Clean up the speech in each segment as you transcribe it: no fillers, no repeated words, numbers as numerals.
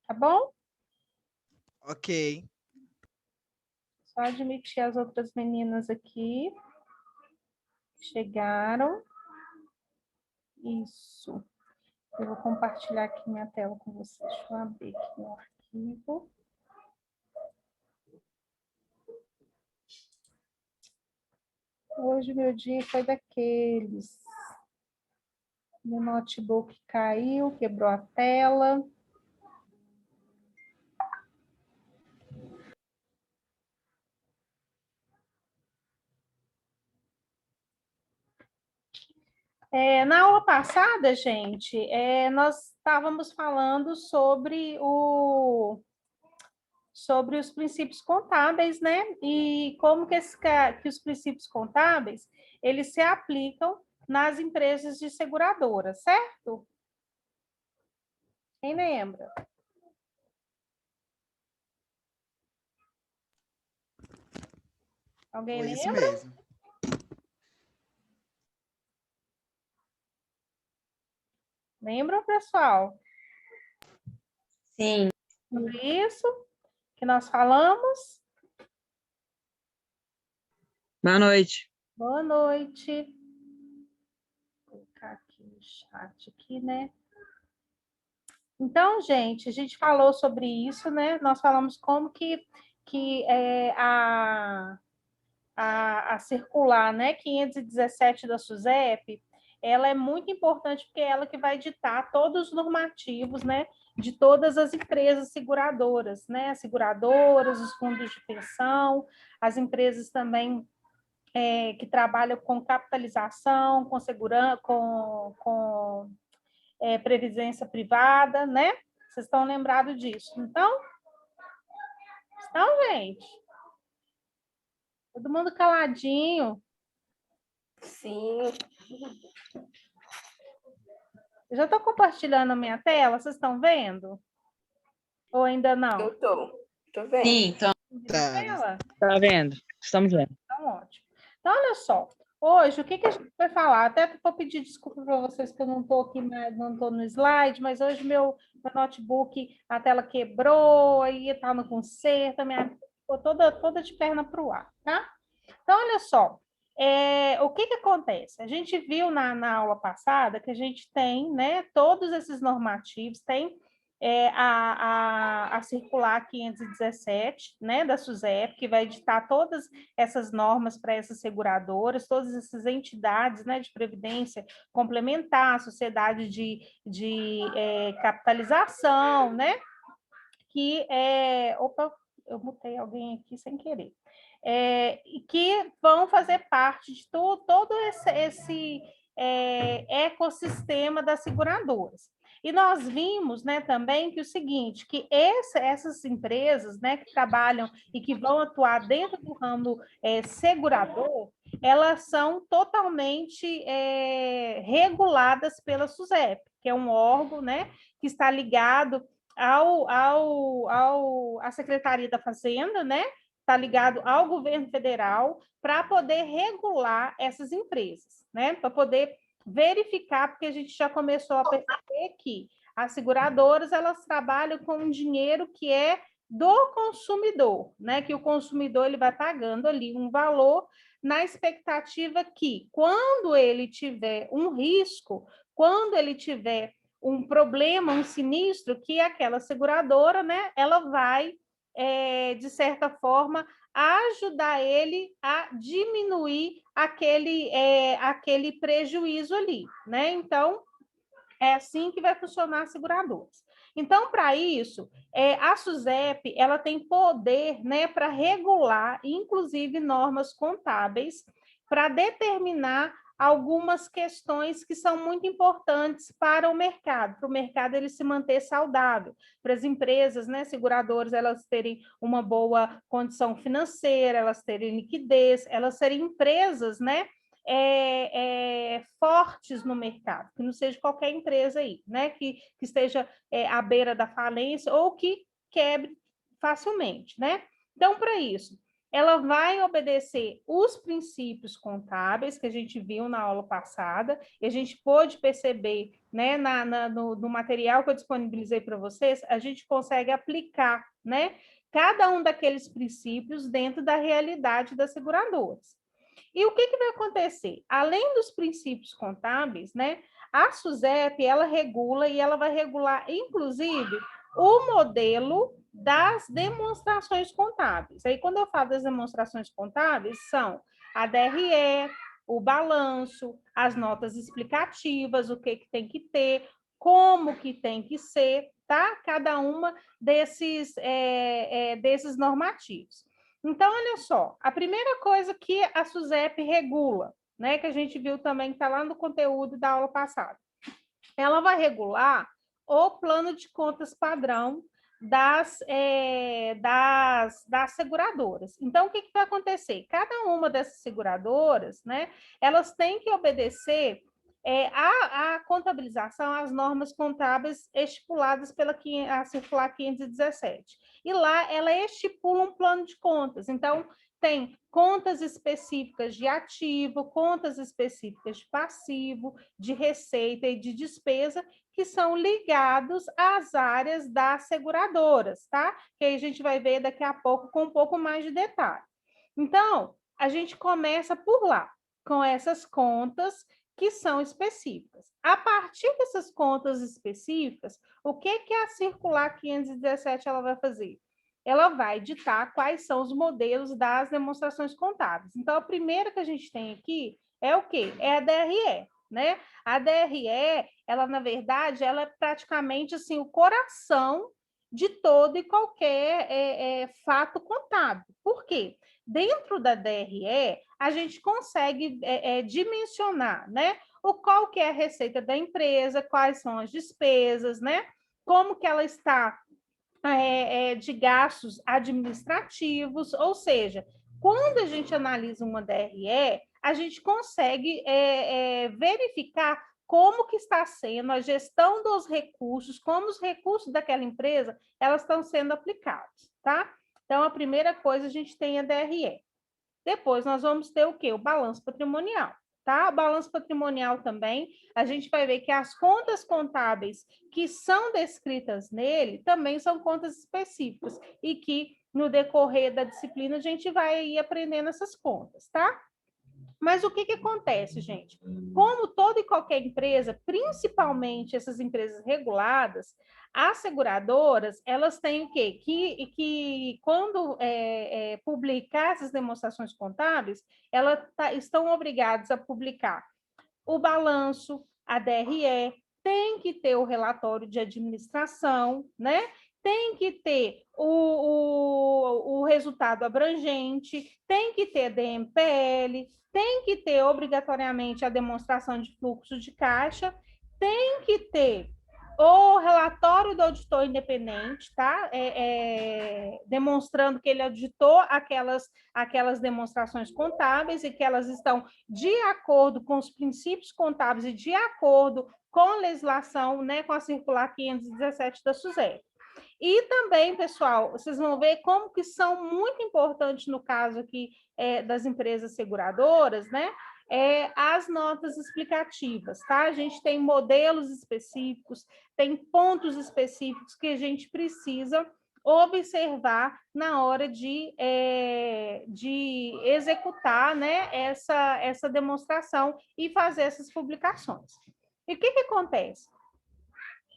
tá bom? Ok. Só admitir as outras meninas aqui. Chegaram. Isso. Eu vou compartilhar aqui minha tela com vocês. Deixa eu abrir aqui no arquivo. Hoje meu dia foi daqueles. Meu notebook caiu, quebrou a tela. Na aula passada, gente, nós estávamos falando sobre os princípios contábeis, né? E como que os princípios contábeis, eles se aplicam nas empresas de seguradora, certo? Quem lembra? Alguém Foi isso lembra? mesmo. Lembra, pessoal? Sim. Sobre isso que nós falamos? Boa noite. Boa noite. Vou colocar aqui no chat aqui, né? Então, gente, a gente falou sobre isso, né? Nós falamos como que a circular, né, 517 da SUSEP, ela é muito importante porque é ela que vai ditar todos os normativos, né, de todas as empresas seguradoras, né, as seguradoras, os fundos de pensão, as empresas também que trabalham com capitalização, com segurança, com previdência privada, né? Vocês estão lembrados disso? Então, gente? Todo mundo caladinho. Sim. Eu já estou compartilhando a minha tela, vocês estão vendo? Ou ainda não? Eu tô vendo. Sim, tá vendo. Estamos vendo. Então, ótimo. Então, olha só. Hoje, o que a gente vai falar? Até vou pedir desculpa para vocês que eu não estou aqui, não estou no slide, mas hoje meu notebook, a tela quebrou, aí está no conserto, a minha ficou toda de perna para o ar, tá? Então, olha só. O que acontece? A gente viu na aula passada que a gente tem, né, todos esses normativos, tem a circular 517, né, da SUSEP, que vai editar todas essas normas para essas seguradoras, todas essas entidades, né, de previdência complementar, sociedade de capitalização, né, que opa, eu mutei alguém aqui sem querer, e que vão fazer parte de todo esse ecossistema das seguradoras. E nós vimos, né, também que o seguinte, que essas empresas, né, que trabalham e que vão atuar dentro do ramo segurador, elas são totalmente reguladas pela SUSEP, que é um órgão, né, que está ligado à Secretaria da Fazenda, né? Está ligado ao governo federal para poder regular essas empresas, né? Para poder verificar, porque a gente já começou a perceber que as seguradoras elas trabalham com um dinheiro que é do consumidor, né? Que o consumidor ele vai pagando ali um valor na expectativa que, quando ele tiver um risco, quando ele tiver um problema, um sinistro, que aquela seguradora, né, ela vai, de certa forma, ajudar ele a diminuir aquele prejuízo ali, né? Então, é assim que vai funcionar as seguradoras. Então, para isso, a SUSEP ela tem poder, né, para regular, inclusive, normas contábeis, para determinar algumas questões que são muito importantes para o mercado ele se manter saudável, para as empresas, né, seguradoras, elas terem uma boa condição financeira, elas terem liquidez, elas serem empresas, né, fortes no mercado, que não seja qualquer empresa aí, né, que esteja à beira da falência ou que quebre facilmente, né? Então, para isso, ela vai obedecer os princípios contábeis que a gente viu na aula passada, e a gente pôde perceber, né, no material que eu disponibilizei para vocês, a gente consegue aplicar, né, cada um daqueles princípios dentro da realidade das seguradoras. E o que vai acontecer? Além dos princípios contábeis, né, a SUSEP, ela regula e ela vai regular, inclusive, o modelo das demonstrações contábeis. Aí, quando eu falo das demonstrações contábeis, são a DRE, o balanço, as notas explicativas, o que tem que ter, como que tem que ser, tá? Cada uma desses normativos. Então, olha só, a primeira coisa que a SUSEP regula, né, que a gente viu também, que está lá no conteúdo da aula passada, ela vai regular o plano de contas padrão das seguradoras. Então, o que vai acontecer? Cada uma dessas seguradoras, né, elas têm que obedecer a contabilização, as normas contábeis estipuladas pela a circular 517. E lá ela estipula um plano de contas. Então, tem contas específicas de ativo, contas específicas de passivo, de receita e de despesa, que são ligados às áreas das seguradoras, tá? Que aí a gente vai ver daqui a pouco com um pouco mais de detalhe. Então, a gente começa por lá, com essas contas que são específicas. A partir dessas contas específicas, o que a circular 517 ela vai fazer? Ela vai ditar quais são os modelos das demonstrações contábeis. Então, a primeira que a gente tem aqui é o quê? É a DRE, né? A DRE, ela, na verdade, ela é praticamente assim, o coração de todo e qualquer fato contábil. Por quê? Dentro da DRE, a gente consegue dimensionar, né? Qual que é a receita da empresa, quais são as despesas, né? Como que ela está de gastos administrativos, ou seja, quando a gente analisa uma DRE, a gente consegue verificar como que está sendo a gestão dos recursos, como os recursos daquela empresa elas estão sendo aplicados, tá? Então, a primeira coisa, a gente tem a DRE. Depois, nós vamos ter o quê? O balanço patrimonial. Tá? O balanço patrimonial também, a gente vai ver que as contas contábeis que são descritas nele também são contas específicas e que no decorrer da disciplina a gente vai ir aprendendo essas contas, tá? Mas o que acontece, gente? Como toda e qualquer empresa, principalmente essas empresas reguladas, as seguradoras, elas têm o quê? Que quando publicar essas demonstrações contábeis, elas estão obrigadas a publicar o balanço, a DRE, tem que ter o relatório de administração, né? Tem que ter o resultado abrangente, tem que ter DMPL, tem que ter obrigatoriamente a demonstração de fluxo de caixa, tem que ter o relatório do auditor independente, tá? Demonstrando que ele auditou aquelas demonstrações contábeis e que elas estão de acordo com os princípios contábeis e de acordo com a legislação, né, com a circular 517 da SUSEP. E também, pessoal, vocês vão ver como que são muito importantes no caso aqui das empresas seguradoras, né? As notas explicativas, tá? A gente tem modelos específicos, tem pontos específicos que a gente precisa observar na hora de executar, né, essa demonstração e fazer essas publicações. E o que acontece?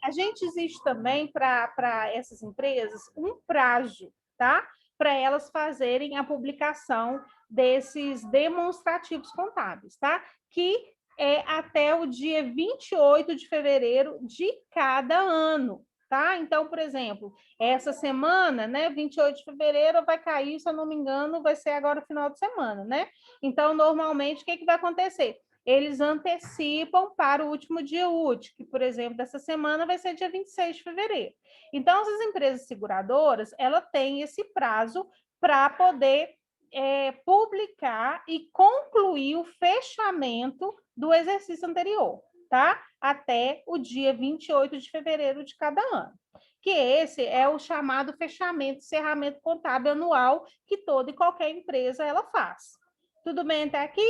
A gente existe também para essas empresas um prazo, tá? Para elas fazerem a publicação desses demonstrativos contábeis, tá? Que é até o dia 28 de fevereiro de cada ano, tá? Então, por exemplo, essa semana, né, 28 de fevereiro vai cair, se eu não me engano, vai ser agora o final de semana, né? Então, normalmente, o que vai acontecer? Eles antecipam para o último dia útil, que, por exemplo, dessa semana vai ser dia 26 de fevereiro. Então, essas empresas seguradoras, ela tem esse prazo para poder publicar e concluir o fechamento do exercício anterior, tá? Até o dia 28 de fevereiro de cada ano. que esse é o chamado fechamento, encerramento contábil anual que toda e qualquer empresa ela faz. Tudo bem até aqui?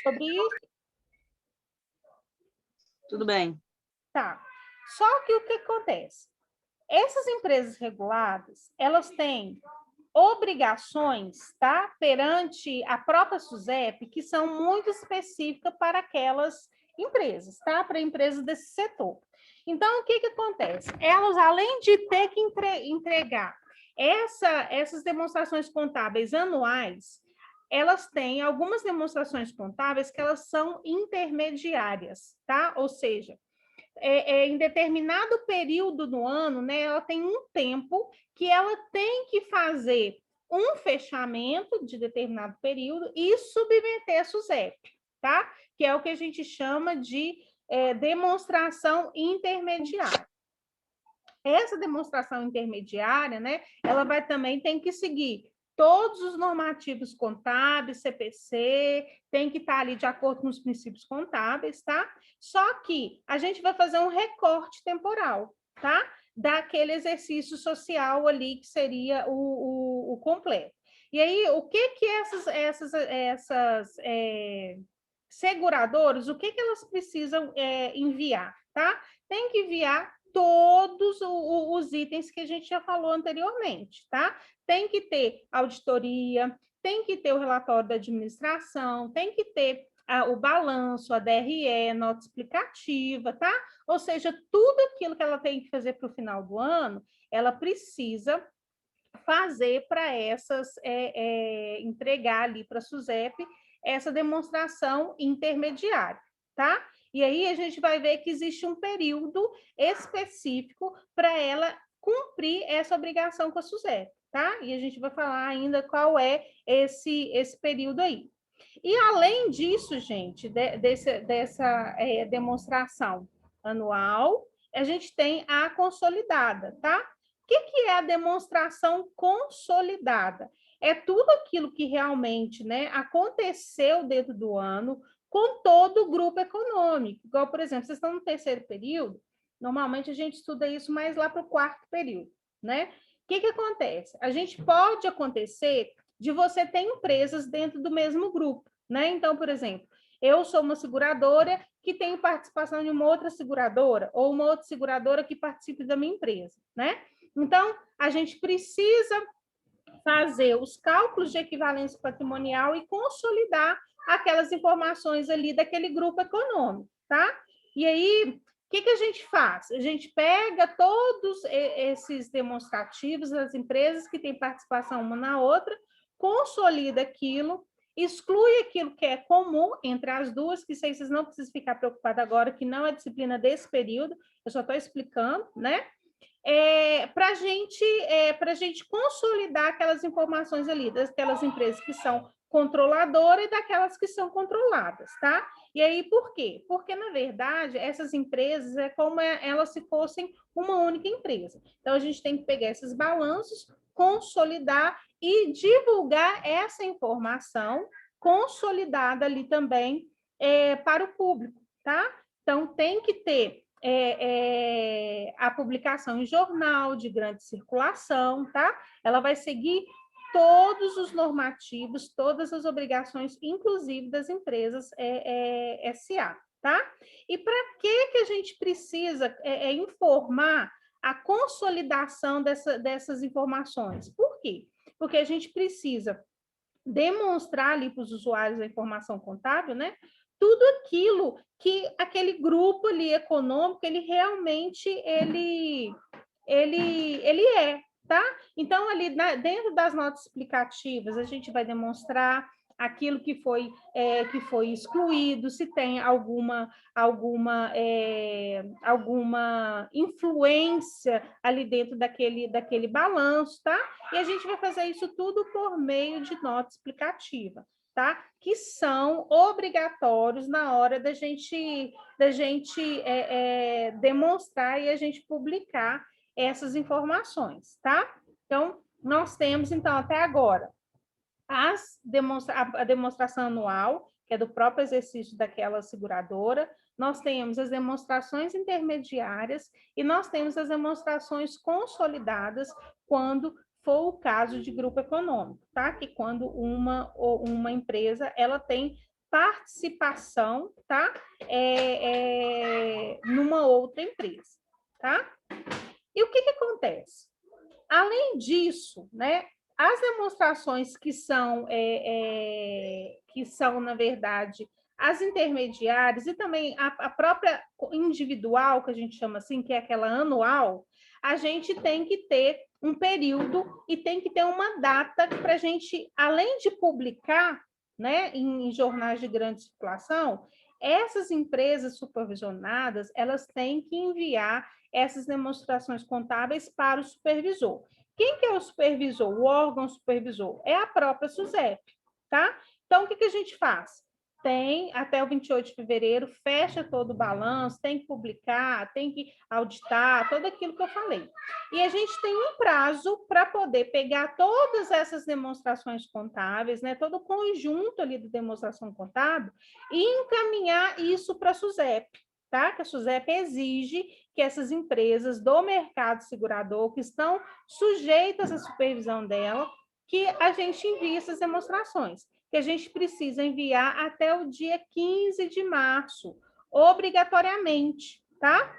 Sobre isso? Tudo bem. Tá. Só que o que acontece? Essas empresas reguladas, elas têm obrigações, tá? Perante a própria SUSEP, que são muito específicas para aquelas empresas, tá? Para empresas desse setor. Então, o que acontece? Elas, além de ter que entregar essas demonstrações contábeis anuais, elas têm algumas demonstrações contábeis que elas são intermediárias, tá? Ou seja, em determinado período do ano, né, ela tem um tempo que ela tem que fazer um fechamento de determinado período e submeter a SUSEP, tá? Que é o que a gente chama de demonstração intermediária. Essa demonstração intermediária, né, ela vai também tem que seguir todos os normativos contábeis, CPC, tem que estar ali de acordo com os princípios contábeis, tá? Só que a gente vai fazer um recorte temporal, tá? Daquele exercício social ali, que seria o completo. E aí, o que essas seguradoras, o que elas precisam enviar, tá? Tem que enviar todos os itens que a gente já falou anteriormente, tá? Tem que ter auditoria, tem que ter o relatório da administração, tem que ter o balanço, a DRE, nota explicativa, tá? Ou seja, tudo aquilo que ela tem que fazer para o final do ano, ela precisa fazer para entregar ali para a SUSEP essa demonstração intermediária, tá? E aí a gente vai ver que existe um período específico para ela cumprir essa obrigação com a SUSEP, tá? E a gente vai falar ainda qual é esse período aí. E além disso, gente, dessa demonstração anual, a gente tem a consolidada, tá? O que é a demonstração consolidada? É tudo aquilo que realmente, né, aconteceu dentro do ano com todo o grupo econômico. Igual, por exemplo, vocês estão no terceiro período, normalmente a gente estuda isso mais lá para o quarto período, né? O que acontece? A gente pode acontecer de você ter empresas dentro do mesmo grupo, né? Então, por exemplo, eu sou uma seguradora que tem participação de uma outra seguradora, ou uma outra seguradora que participe da minha empresa, né? Então, a gente precisa fazer os cálculos de equivalência patrimonial e consolidar aquelas informações ali daquele grupo econômico, tá? E aí, o que a gente faz? A gente pega todos esses demonstrativos das empresas que têm participação uma na outra, consolida aquilo, exclui aquilo que é comum entre as duas, que vocês não precisam ficar preocupados agora, que não é disciplina desse período, eu só estou explicando, né? Para a gente consolidar aquelas informações ali, daquelas empresas que são controladoras e daquelas que são controladas, tá? E aí, por quê? Porque, na verdade, essas empresas é como elas se fossem uma única empresa. Então, a gente tem que pegar esses balanços, consolidar e divulgar essa informação consolidada ali também para o público, tá? Então, tem que ter a publicação em jornal de grande circulação, tá? Ela vai seguir todos os normativos, todas as obrigações, inclusive das empresas SA, tá? E para que a gente precisa informar a consolidação dessas informações? Por quê? Porque a gente precisa demonstrar ali para os usuários a informação contábil, né? Tudo aquilo que aquele grupo ali econômico, ele realmente ele é, tá? Então, ali dentro das notas explicativas, a gente vai demonstrar aquilo que foi excluído, se tem alguma influência ali dentro daquele balanço, tá? E a gente vai fazer isso tudo por meio de nota explicativa, tá? Que são obrigatórios na hora da gente demonstrar e a gente publicar essas informações, tá? Então, nós temos, então, até agora, a demonstração anual, que é do próprio exercício daquela seguradora, nós temos as demonstrações intermediárias e nós temos as demonstrações consolidadas quando for o caso de grupo econômico, tá? Que quando uma empresa, ela tem participação, tá? Numa outra empresa, tá? E o que acontece? Além disso, né, as demonstrações que são, na verdade, as intermediárias e também a própria individual, que a gente chama assim, que é aquela anual, a gente tem que ter um período e tem que ter uma data para a gente, além de publicar, né, em jornais de grande circulação, essas empresas supervisionadas, elas têm que enviar essas demonstrações contábeis para o supervisor. Quem que é o supervisor? O órgão supervisor? É a própria SUSEP, tá? Então, o que a gente faz? Tem até o 28 de fevereiro, fecha todo o balanço, tem que publicar, tem que auditar, tudo aquilo que eu falei. E a gente tem um prazo para poder pegar todas essas demonstrações contábeis, né, todo o conjunto ali de demonstração contábil, e encaminhar isso para a SUSEP, tá? Que a SUSEP exige que essas empresas do mercado segurador, que estão sujeitas à supervisão dela, que a gente envie essas demonstrações, que a gente precisa enviar até o dia 15 de março, obrigatoriamente, tá?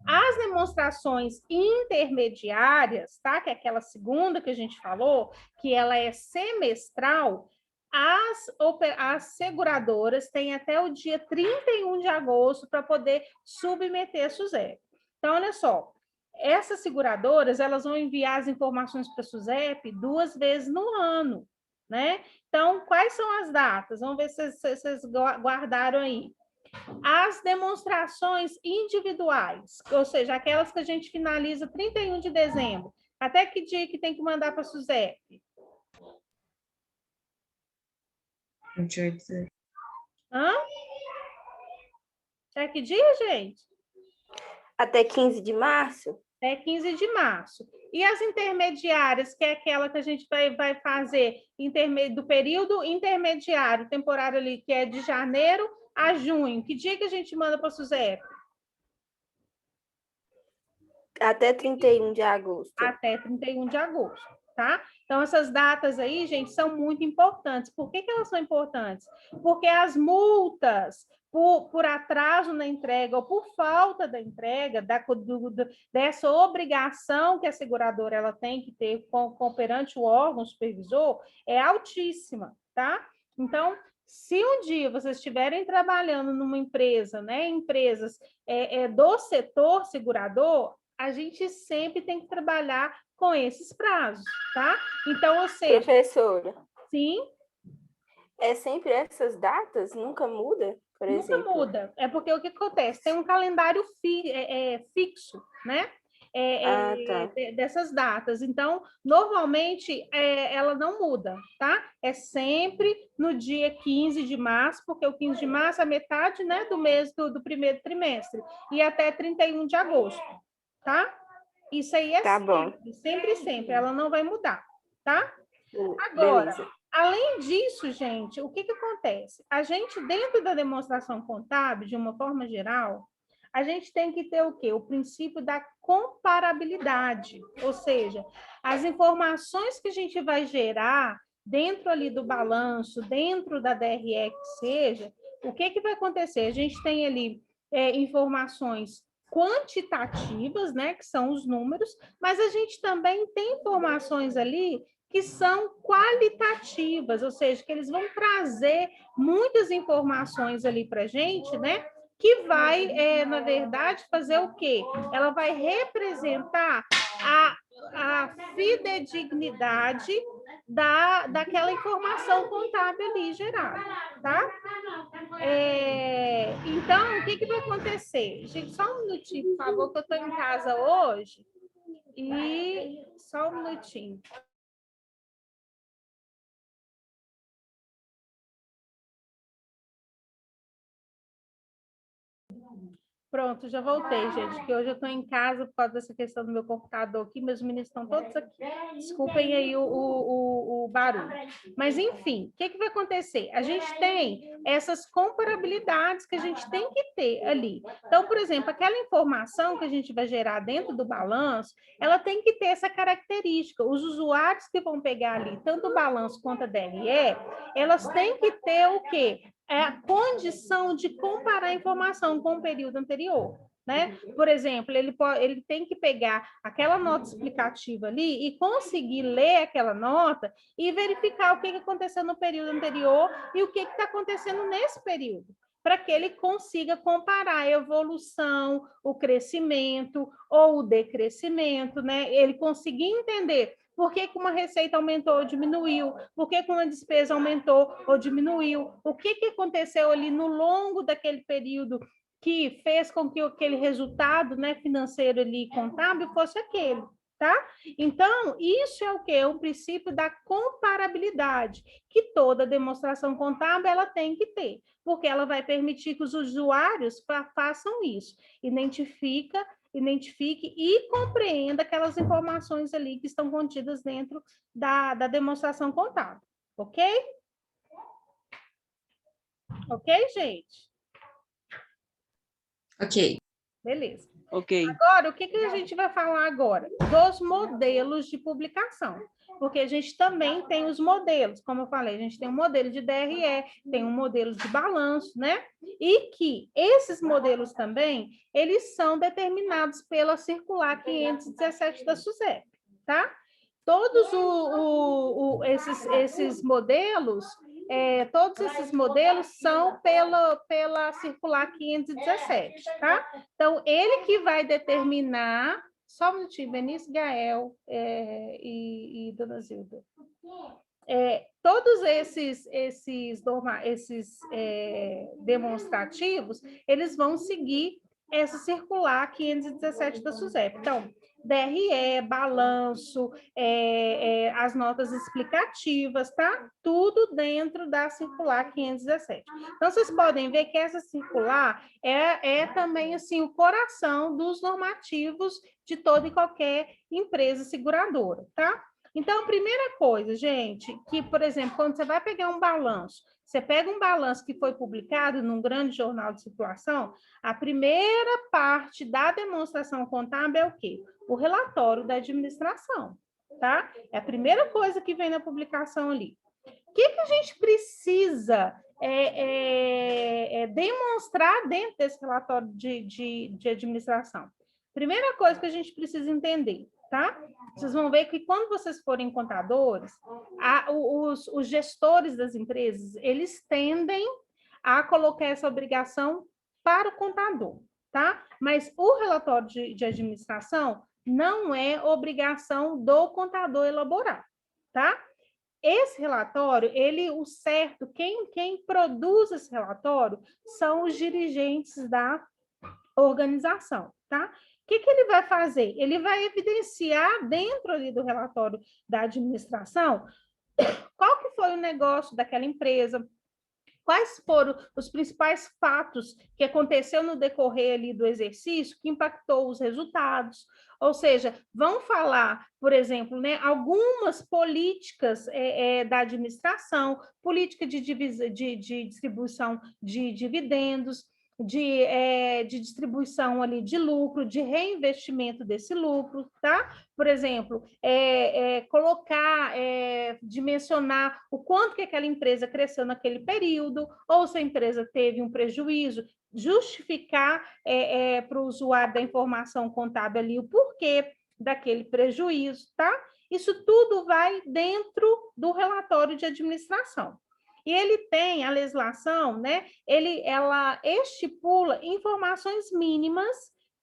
As demonstrações intermediárias, tá? Que é aquela segunda que a gente falou, que ela é semestral, as seguradoras têm até o dia 31 de agosto para poder submeter a SUSEP. Então, olha só, essas seguradoras, elas vão enviar as informações para a SUSEP 2 vezes no ano, né? Então, quais são as datas? Vamos ver se vocês guardaram aí. As demonstrações individuais, ou seja, aquelas que a gente finaliza 31 de dezembro. Até que dia que tem que mandar para a SUSEP? 28. Hã? Até que dia, gente? Até 15 de março? Até 15 de março. E as intermediárias, que é aquela que a gente vai fazer do período intermediário, temporário ali, que é de janeiro a junho. Que dia que a gente manda para a SUSEP? Até 31 de agosto. Até 31 de agosto, tá? Então, essas datas aí, gente, são muito importantes. Por que elas são importantes? Porque as multas por atraso na entrega ou por falta da entrega, dessa obrigação que a seguradora ela tem que ter perante o órgão supervisor, é altíssima, tá? Então, se um dia vocês estiverem trabalhando numa empresa, né, empresas do setor segurador, a gente sempre tem que trabalhar com esses prazos, tá? Então, ou seja... Professora. Sim? É sempre essas datas? Nunca muda, por exemplo? Nunca muda. É porque o que acontece? Tem um calendário fixo, né? Tá. Dessas datas. Então, normalmente, ela não muda, tá? É sempre no dia 15 de março, porque o 15 de março é metade, né, do mês do primeiro trimestre, e até 31 de agosto, tá? Isso aí é tá sempre, sempre. Ela não vai mudar, tá? Agora, beleza. Além disso, gente, o que acontece? A gente, dentro da demonstração contábil, de uma forma geral, a gente tem que ter o quê? O princípio da comparabilidade, ou seja, as informações que a gente vai gerar dentro ali do balanço, dentro da DRE que seja, o que vai acontecer? A gente tem ali informações quantitativas, né, que são os números, mas a gente também tem informações ali que são qualitativas, ou seja, que eles vão trazer muitas informações ali para a gente, né? Que vai, na verdade, fazer o quê? Ela vai representar a fidedignidade daquela informação contábil ali gerada, tá? Então, o que vai acontecer? Gente, só um minutinho, por favor, que eu estou em casa hoje. E só um minutinho. Pronto, já voltei, gente, que hoje eu estou em casa por causa dessa questão do meu computador aqui, meus meninos estão todos aqui. Desculpem aí o barulho. Mas, enfim, o que vai acontecer? A gente tem essas comparabilidades que a gente tem que ter ali. Então, por exemplo, aquela informação que a gente vai gerar dentro do balanço, ela tem que ter essa característica. Os usuários que vão pegar ali, tanto o balanço quanto a DRE, elas têm que ter o quê? É a condição de comparar a informação com o período anterior, né? Por exemplo, ele tem que pegar aquela nota explicativa ali e conseguir ler aquela nota e verificar o que aconteceu no período anterior e o que está acontecendo nesse período, para que ele consiga comparar a evolução, o crescimento ou o decrescimento, né? Ele conseguir entender por que uma receita aumentou ou diminuiu? Por que uma despesa aumentou ou diminuiu? O que aconteceu ali no longo daquele período que fez com que aquele resultado, né, financeiro ali, contábil, fosse aquele, tá? Então, isso é o quê? É um princípio da comparabilidade, que toda demonstração contábil ela tem que ter, porque ela vai permitir que os usuários façam isso, identifique e compreenda aquelas informações ali que estão contidas dentro da demonstração contábil, ok? Ok, gente? Ok. Beleza. Ok. Agora, o que a gente vai falar agora? Dos modelos de publicação. Porque a gente também tem os modelos, como eu falei, a gente tem um modelo de DRE, tem um modelo de balanço, né? E que esses modelos também, eles são determinados pela circular 517 da SUSEP, tá? Todos esses modelos, todos esses modelos são pela circular 517, tá? Então, ele que vai determinar... Só um minutinho, Benício, Gael e Dona Zilda. Todos esses demonstrativos, eles vão seguir essa circular 517 da SUSEP. Então, DRE, balanço, as notas explicativas, tá? Tudo dentro da circular 517. Então, vocês podem ver que essa circular é também, assim, o coração dos normativos de toda e qualquer empresa seguradora, tá? Então, a primeira coisa, gente, que, por exemplo, quando você vai pegar um balanço, você pega um balanço que foi publicado num grande jornal de circulação, a primeira parte da demonstração contábil é o quê? O relatório da administração, tá? É a primeira coisa que vem na publicação ali. O que a gente precisa demonstrar dentro desse relatório de administração? Primeira coisa que a gente precisa entender, tá? Vocês vão ver que quando vocês forem contadores, os gestores das empresas, eles tendem a colocar essa obrigação para o contador, tá? Mas o relatório de administração não é obrigação do contador elaborar, tá? Esse relatório, quem produz esse relatório são os dirigentes da organização, tá? O que ele vai fazer? Ele vai evidenciar dentro ali do relatório da administração qual que foi o negócio daquela empresa, quais foram os principais fatos que aconteceu no decorrer ali do exercício que impactou os resultados. Ou seja, vão falar, por exemplo, né, algumas políticas da administração, política de distribuição de dividendos, de distribuição ali de lucro, de reinvestimento desse lucro, tá? Por exemplo, dimensionar o quanto que aquela empresa cresceu naquele período, ou se a empresa teve um prejuízo, justificar para o usuário da informação contábil ali o porquê daquele prejuízo, tá? Isso tudo vai dentro do relatório de administração. E ele tem a legislação, né? Ela estipula informações mínimas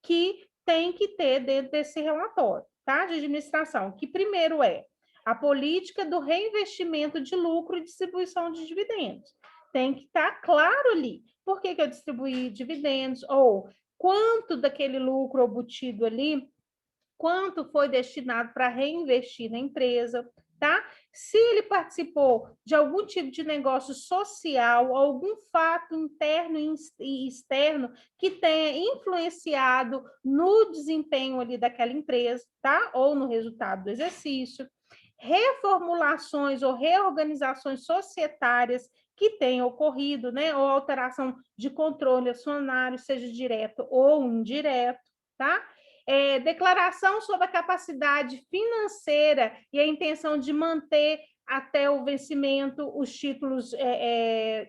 que tem que ter dentro desse relatório, tá? De administração, que primeiro é a política do reinvestimento de lucro e distribuição de dividendos. Tem que estar claro ali. Por que eu distribuí dividendos? Ou quanto daquele lucro obtido ali, quanto foi destinado para reinvestir na empresa, tá? Se ele participou de algum tipo de negócio social, algum fato interno e externo que tenha influenciado no desempenho ali daquela empresa, tá? Ou no resultado do exercício. Reformulações ou reorganizações societárias que tenham ocorrido, né? Ou alteração de controle acionário, seja direto ou indireto, tá? Declaração sobre a capacidade financeira e a intenção de manter até o vencimento os títulos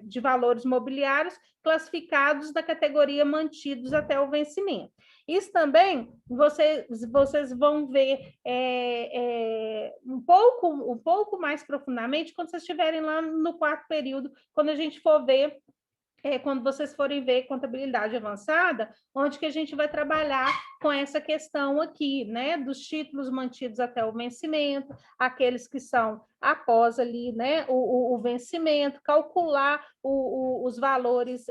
de valores mobiliários classificados na categoria mantidos até o vencimento. Isso também vocês vão ver um pouco mais profundamente quando vocês estiverem lá no 4º período, quando a gente for ver quando vocês forem ver contabilidade avançada, onde que a gente vai trabalhar com essa questão aqui, né, dos títulos mantidos até o vencimento, aqueles que são após ali, né, o vencimento, calcular os valores,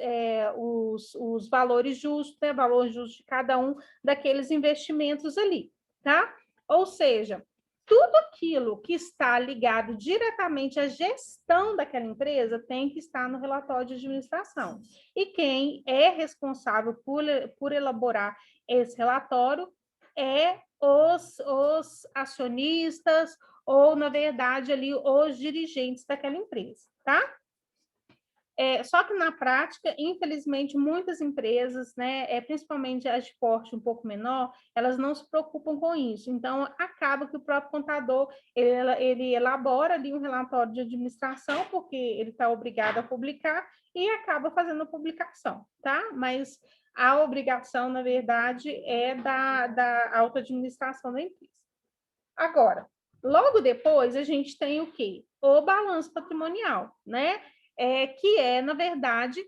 os valores justos, né, valor justo de cada um daqueles investimentos ali, tá? Ou seja, tudo aquilo que está ligado diretamente à gestão daquela empresa tem que estar no relatório de administração. E quem é responsável por elaborar esse relatório é os acionistas ou, na verdade, ali os dirigentes daquela empresa, tá? Só que na prática, infelizmente, muitas empresas, né, principalmente as de porte um pouco menor, elas não se preocupam com isso. Então, acaba que o próprio contador ele elabora ali um relatório de administração, porque ele está obrigado a publicar, e acaba fazendo a publicação, tá? Mas a obrigação, na verdade, é da auto-administração da empresa. Agora, logo depois, a gente tem o quê? O balanço patrimonial, né? Que é, na verdade,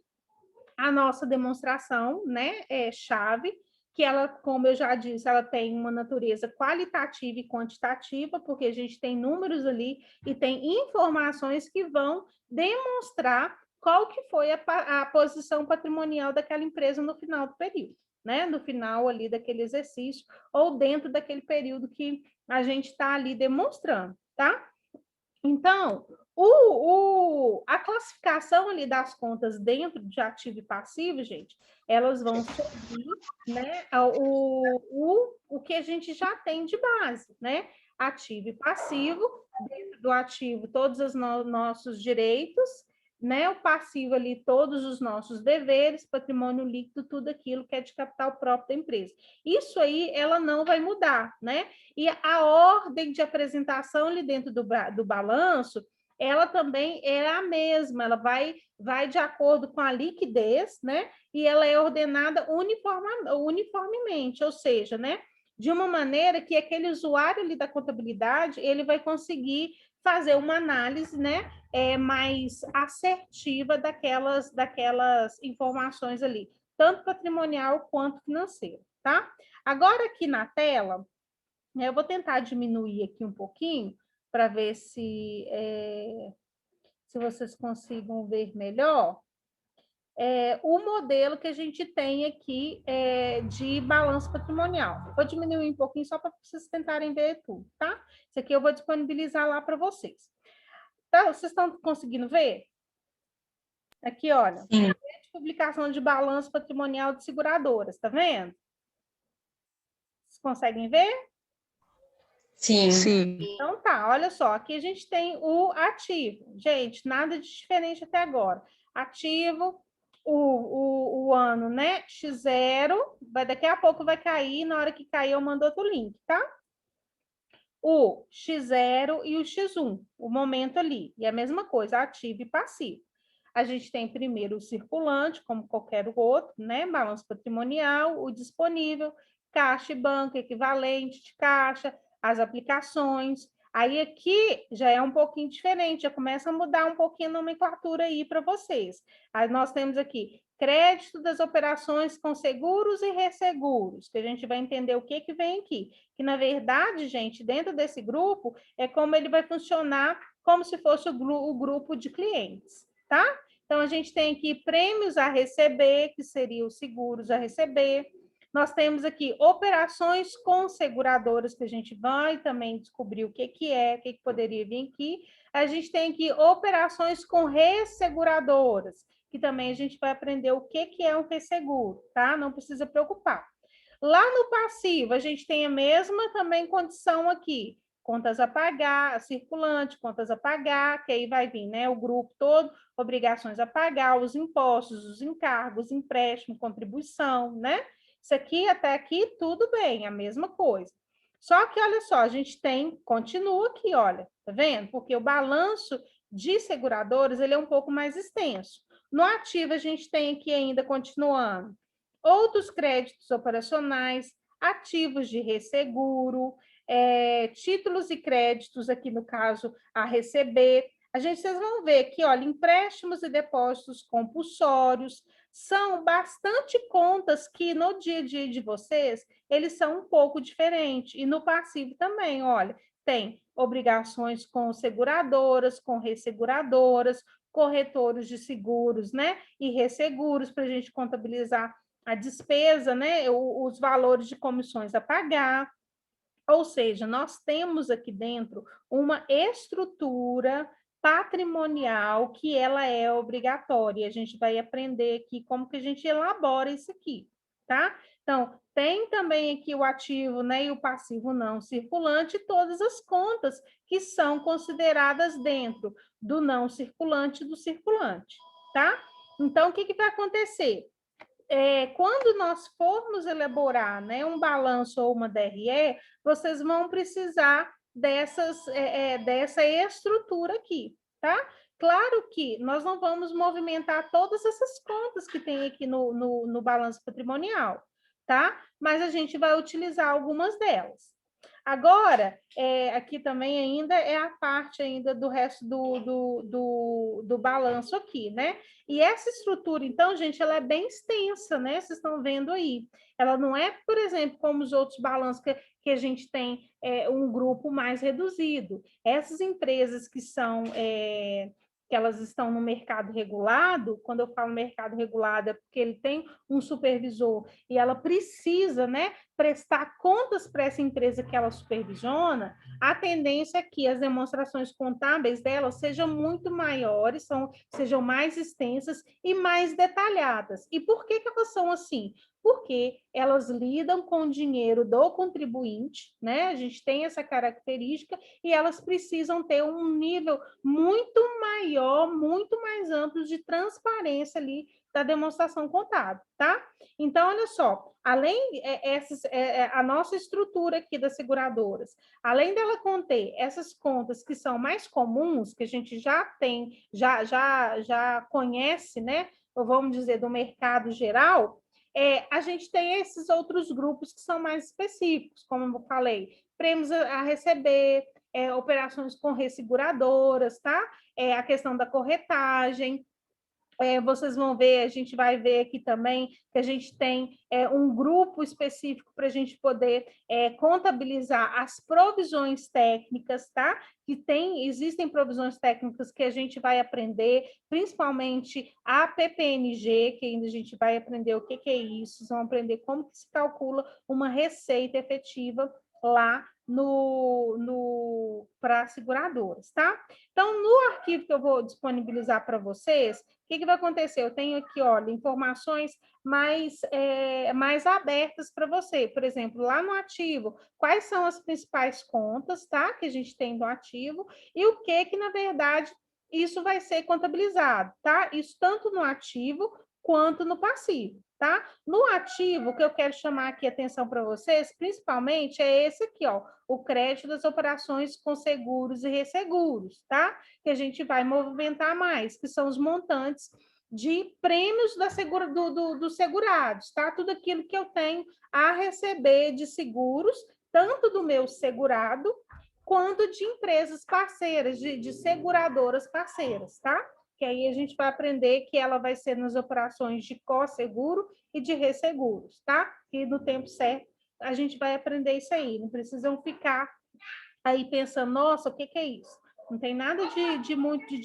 a nossa demonstração, né, chave, que ela, como eu já disse, ela tem uma natureza qualitativa e quantitativa, porque a gente tem números ali e tem informações que vão demonstrar qual que foi a posição patrimonial daquela empresa no final do período, né, no final ali daquele exercício, ou dentro daquele período que a gente está ali demonstrando, tá? Então, a classificação ali das contas dentro de ativo e passivo, gente, elas vão seguir, né, o que a gente já tem de base, né? Ativo e passivo, dentro do ativo, todos os nossos direitos, né? O passivo ali, todos os nossos deveres, patrimônio líquido, tudo aquilo que é de capital próprio da empresa. Isso aí, ela não vai mudar, né? E a ordem de apresentação ali dentro do balanço, ela também é a mesma, ela vai de acordo com a liquidez, né? E ela é ordenada uniformemente, ou seja, né? De uma maneira que aquele usuário ali da contabilidade, ele vai conseguir fazer uma análise, né? Mais assertiva daquelas informações ali, tanto patrimonial quanto financeiro, tá? Agora aqui na tela, eu vou tentar diminuir aqui um pouquinho para ver se vocês consigam ver melhor o modelo que a gente tem aqui de balanço patrimonial. Vou diminuir um pouquinho só para vocês tentarem ver tudo, tá? Isso aqui eu vou disponibilizar lá para vocês. Tá? Vocês estão conseguindo ver? Aqui, olha. Sim. Publicação de balanço patrimonial de seguradoras, tá vendo? Vocês conseguem ver? Sim. Sim. Então tá, olha só, aqui a gente tem o ativo. Gente, nada de diferente até agora. Ativo, o ano, né? X0, daqui a pouco vai cair, na hora que cair eu mando outro link, tá? O X0 e o X1, o momento ali. E a mesma coisa, ativo e passivo. A gente tem primeiro o circulante, como qualquer outro, né? Balanço patrimonial, o disponível, caixa e banco, equivalente de caixa, as aplicações. Aí aqui já é um pouquinho diferente, já começa a mudar um pouquinho a nomenclatura aí para vocês. Aí nós temos aqui crédito das operações com seguros e resseguros, que a gente vai entender o que vem aqui. Que, na verdade, gente, dentro desse grupo, é como ele vai funcionar como se fosse o grupo de clientes, tá? Então, a gente tem aqui prêmios a receber, que seriam os seguros a receber, nós temos aqui operações com seguradoras, que a gente vai também descobrir o que é, o que poderia vir aqui. A gente tem aqui operações com resseguradoras, que também a gente vai aprender o que é um resseguro, tá? Não precisa preocupar. Lá no passivo, a gente tem a mesma também condição aqui, contas a pagar, circulante, contas a pagar, que aí vai vir, né, o grupo todo, obrigações a pagar, os impostos, os encargos, empréstimo, contribuição, né? Isso aqui, até aqui, tudo bem, a mesma coisa. Só que, olha só, a gente tem, continua aqui, olha, tá vendo? Porque o balanço de seguradores, ele é um pouco mais extenso. No ativo, a gente tem aqui ainda, continuando, outros créditos operacionais, ativos de resseguro, títulos e créditos, aqui no caso, a receber. Vocês vão ver que, olha, empréstimos e depósitos compulsórios, são bastante contas que no dia a dia de vocês, eles são um pouco diferentes. E no passivo também, olha, tem obrigações com seguradoras, com resseguradoras, corretores de seguros, né? E resseguros para a gente contabilizar a despesa, né? Os valores de comissões a pagar. Ou seja, nós temos aqui dentro uma estrutura patrimonial que ela é obrigatória. A gente vai aprender aqui como que a gente elabora isso aqui, tá? Então, tem também aqui o ativo, né, e o passivo não circulante, todas as contas que são consideradas dentro do não circulante e do circulante, tá? Então, o que vai acontecer? Quando nós formos elaborar, né, um balanço ou uma DRE, vocês vão precisar dessa estrutura aqui, tá? Claro que nós não vamos movimentar todas essas contas que tem aqui no balanço patrimonial, tá? Mas a gente vai utilizar algumas delas. Agora, aqui também ainda é a parte ainda do resto do balanço aqui, né? E essa estrutura, então, gente, ela é bem extensa, né? Vocês estão vendo aí. Ela não é, por exemplo, como os outros balanços que a gente tem um grupo mais reduzido. Essas empresas que são... que elas estão no mercado regulado, quando eu falo mercado regulado, é porque ele tem um supervisor e ela precisa, né, prestar contas para essa empresa que ela supervisiona, a tendência é que as demonstrações contábeis dela sejam muito maiores, sejam mais extensas e mais detalhadas. E por que elas são assim? Porque elas lidam com o dinheiro do contribuinte, né? A gente tem essa característica e elas precisam ter um nível muito maior, muito mais amplo de transparência ali da demonstração contábil, tá? Então, olha só, além a nossa estrutura aqui das seguradoras, além dela conter essas contas que são mais comuns, que a gente já tem, já conhece, né? Ou vamos dizer, do mercado geral, a gente tem esses outros grupos que são mais específicos, como eu falei, prêmios a receber, operações com resseguradoras, tá? A questão da corretagem. Vocês vão ver, a gente vai ver aqui também que a gente tem um grupo específico para a gente poder contabilizar as provisões técnicas, tá? Existem provisões técnicas que a gente vai aprender, principalmente a PPNG, que ainda a gente vai aprender o que é isso, vocês vão aprender como que se calcula uma receita efetiva lá para seguradoras, tá? Então, no arquivo que eu vou disponibilizar para vocês, o que vai acontecer? Eu tenho aqui, olha, informações mais abertas para você. Por exemplo, lá no ativo, quais são as principais contas, tá? Que a gente tem do ativo e o que, na verdade, isso vai ser contabilizado, tá? Isso tanto no ativo quanto no passivo, tá? No ativo, o que eu quero chamar aqui a atenção para vocês, principalmente, é esse aqui, ó, o crédito das operações com seguros e resseguros, tá? Que a gente vai movimentar mais, que são os montantes de prêmios dos segurados, tá? Tudo aquilo que eu tenho a receber de seguros, tanto do meu segurado, quanto de empresas parceiras, de seguradoras parceiras, tá? Que aí a gente vai aprender que ela vai ser nas operações de co-seguro e de resseguros, tá? E no tempo certo a gente vai aprender isso aí, não precisam ficar aí pensando, nossa, o que é isso? Não tem nada de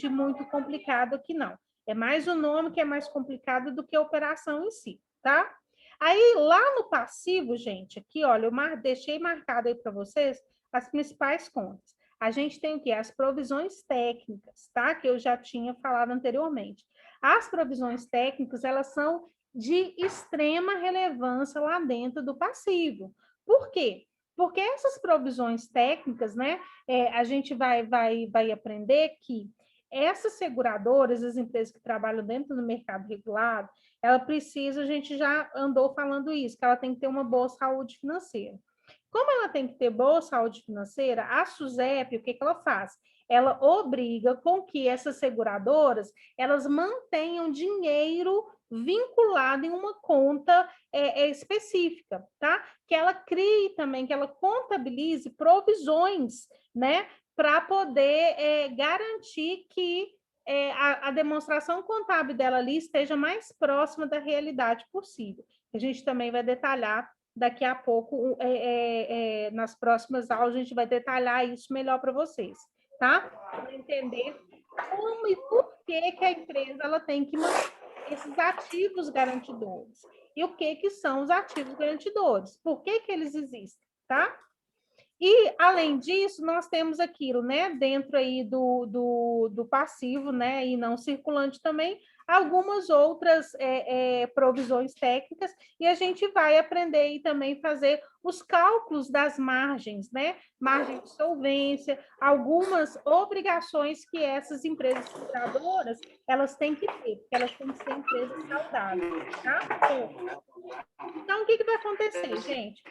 muito complicado aqui, não. É mais o nome que é mais complicado do que a operação em si, tá? Aí, lá no passivo, gente, aqui, olha, eu deixei marcado aí para vocês as principais contas. A gente tem o quê? As provisões técnicas, tá? Que eu já tinha falado anteriormente. As provisões técnicas, elas são de extrema relevância lá dentro do passivo. Por quê? Porque essas provisões técnicas, né, a gente vai aprender que essas seguradoras, as empresas que trabalham dentro do mercado regulado, ela precisa, a gente já andou falando isso, que ela tem que ter uma boa saúde financeira. Como ela tem que ter boa saúde financeira, a SUSEP, o que ela faz? Ela obriga com que essas seguradoras, elas mantenham dinheiro vinculado em uma conta específica, tá? Que ela crie também, que ela contabilize provisões, né? Para poder garantir que a demonstração contábil dela ali esteja mais próxima da realidade possível. A gente também vai detalhar daqui a pouco, nas próximas aulas, a gente vai detalhar isso melhor para vocês, tá? Para entender como e por que a empresa ela tem que manter esses ativos garantidores. E o que são os ativos garantidores? Por que eles existem, tá? E, além disso, nós temos aquilo, né, dentro aí do passivo, né, e não circulante também, algumas outras provisões técnicas, e a gente vai aprender aí também fazer os cálculos das margens, né, margem de solvência, algumas obrigações que essas empresas seguradoras, elas têm que ter, porque elas têm que ser empresas saudáveis, tá? Então, o que vai acontecer, gente?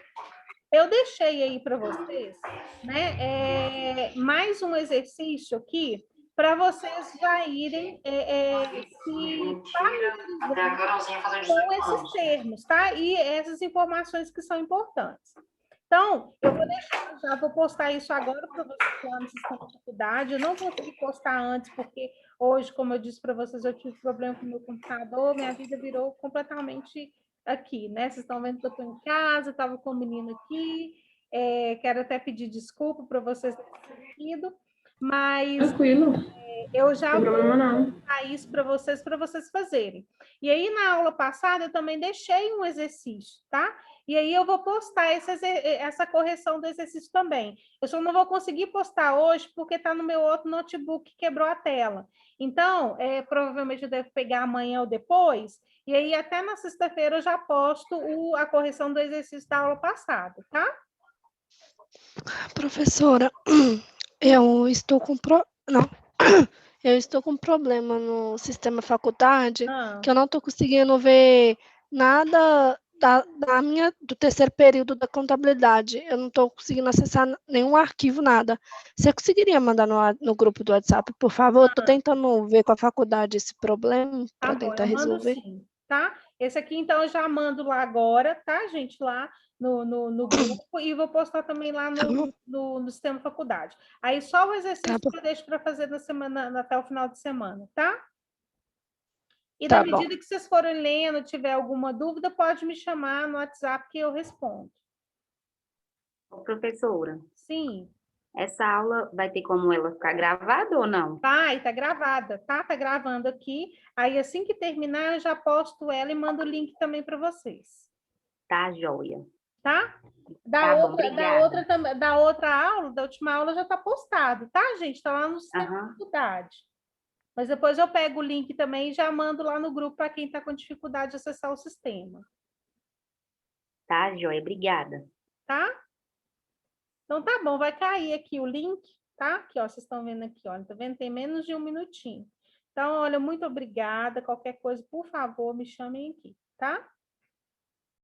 Eu deixei aí para vocês, né, mais um exercício aqui para vocês já irem se familiarizando com esses termos, tá? E essas informações que são importantes. Então, eu vou deixar, já vou postar isso agora para vocês lá no sistema de faculdade. Eu não consegui postar antes, porque hoje, como eu disse para vocês, eu tive problema com o meu computador, minha vida virou completamente aqui, né? Vocês estão vendo que eu estou em casa, estava com o menino aqui, quero até pedir desculpa para vocês terem sentido, mas tranquilo, eu já não tem problema não. dar isso para vocês fazerem. E aí, na aula passada, eu também deixei um exercício, tá? E aí eu vou postar essa correção do exercício também. Eu só não vou conseguir postar hoje porque está no meu outro notebook que quebrou a tela. Então, provavelmente eu devo pegar amanhã ou depois, e aí até na sexta-feira eu já posto a correção do exercício da aula passada, tá? Professora, eu estou com eu estou com problema no sistema faculdade, que eu não estou conseguindo ver nada do terceiro período da contabilidade. Eu não estou conseguindo acessar nenhum arquivo, nada. Você conseguiria mandar no grupo do WhatsApp, por favor? Estou tentando ver com a faculdade esse problema para tentar resolver. Sim, tá? Esse aqui, então, eu já mando lá agora, tá, gente? Lá no grupo, e vou postar também lá no sistema faculdade. Aí, só o exercício eu deixo para fazer na semana, até o final de semana, tá? E na medida que vocês forem lendo, tiver alguma dúvida, pode me chamar no WhatsApp que eu respondo. Professora. Sim. Essa aula vai ter como ela ficar gravada ou não? Vai, tá gravada, tá? Tá gravando aqui. Aí, assim que terminar, eu já posto ela e mando o link também para vocês. Tá, joia. Tá? Da outra aula, da última aula, já tá postado, tá, gente? Tá lá no sistema de faculdade. Mas depois eu pego o link também e já mando lá no grupo para quem está com dificuldade de acessar o sistema. Tá, joia. Obrigada. Tá? Então tá bom, vai cair aqui o link, tá? Aqui, ó, vocês estão vendo aqui, ó, tá vendo? Tem menos de 1 minutinho. Então, olha, muito obrigada. Qualquer coisa, por favor, me chamem aqui, tá?